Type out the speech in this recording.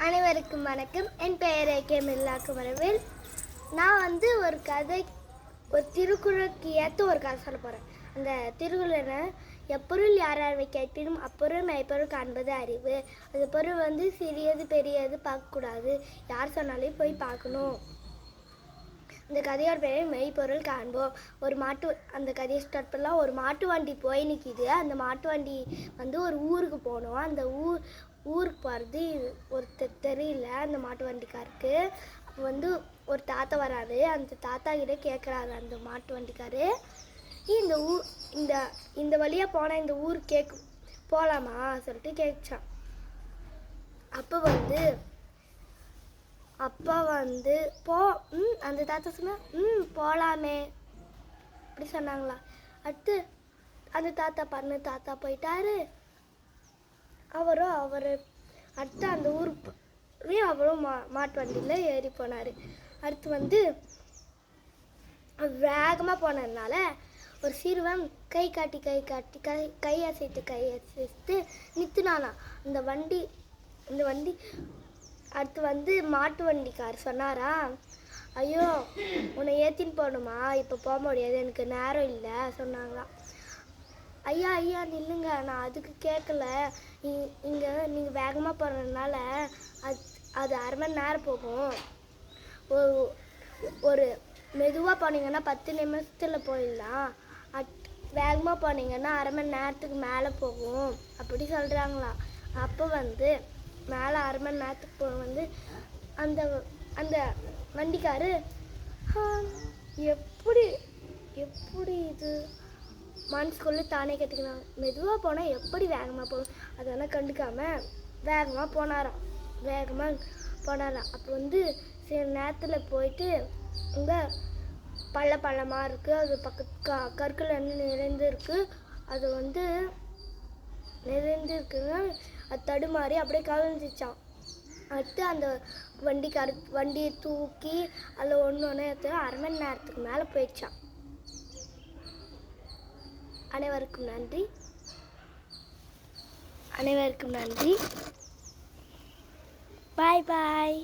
அனைவருக்கும் வணக்கம். என் பெயர் ஏ.கே. மில்லா குமரவேல். நான் ஒரு திருக்குறளுக்கு ஏற்ற ஒரு கதை சொல்ல போகிறேன். அந்த திருக்குறளை எப்பொருள் யார் யாரை கேட்பினும் அப்பொருள் மெய்ப்பொருள் காண்பது அறிவு. அந்த பொருள் சிறியது பெரியது பார்க்கக்கூடாது, யார் சொன்னாலே போய் பார்க்கணும். இந்த கதையோட பேர் மெய்ப்பொருள் காண்போம். அந்த கதையை ஸ்டார்ட் பண்ணலாம். ஒரு மாட்டு வண்டி போய் நிற்கிது. அந்த மாட்டு வண்டி ஒரு ஊருக்கு போகணும். அந்த ஊருக்கு போகிறது ஒருத்தர் தெரியல அந்த மாட்டு வண்டிக்காருக்கு. அப்போ ஒரு தாத்தா வராரு. அந்த தாத்தா கிட்ட கேட்குறாரு அந்த மாட்டு வண்டிக்காரு, இந்த வழியாக போனால் இந்த ஊருக்கு போகலாமா சொல்லிட்டு கேட்குச்சான். அப்போ போ அந்த தாத்தா சொன்னா போகலாமே அப்படி சொன்னாங்களா. அடுத்து அந்த தாத்தா போயிட்டாரு. அடுத்து அந்த ஊருக்கு அவரும் மாட்டு வண்டியில் ஏறி போனார். அடுத்து வேகமாக போனதுனால ஒரு சிறுவன் கை காட்டி கை அசைத்து நிறுத்தினானா இந்த வண்டி. அடுத்து மாட்டு வண்டிக்கார் சொன்னாரா, ஐயோ உன்னை ஏற்றின்னு போகணுமா, இப்போ போக முடியாது, எனக்கு நேரம் இல்லை சொன்னாங்களாம். ஐயா நில்லுங்க, நான் அதுக்கு கேட்கல. இங்கே நீங்கள் வேகமாக போகிறதுனால அது அரை மணி நேரம் போகும். ஒரு மெதுவாக போனீங்கன்னா 10 நிமிஷத்தில் போயிடலாம். வேகமாக போனீங்கன்னா அரை மணி நேரத்துக்கு மேலே போகும் அப்படி சொல்கிறாங்களாம். அப்போ மேலே அரை மணி நேரத்துக்கு போக அந்த வண்டிக்காரு எப்படி இது மனசுக்குள்ளே தானே கேட்டுக்கிறாங்க. மெதுவாக போனால் எப்படி வேகமாக போகும், அதெல்லாம் கண்டுக்காமல் வேகமாக போனாராம். அப்போ சில நேரத்தில் போயிட்டு இங்கே பள்ளமாக இருக்குது. அது பக்கத்து கற்கள் நிறைந்து இருக்குது. அது நிறைந்து இருக்குங்க. அது தடுமாறி அப்படியே கவிழ்ந்துச்சான். அடுத்து அந்த வண்டியை தூக்கி அதில் ஒன்று அரை மணி நேரத்துக்கு மேலே போயிடுச்சான். அனைவருக்கும் நன்றி. பாய்.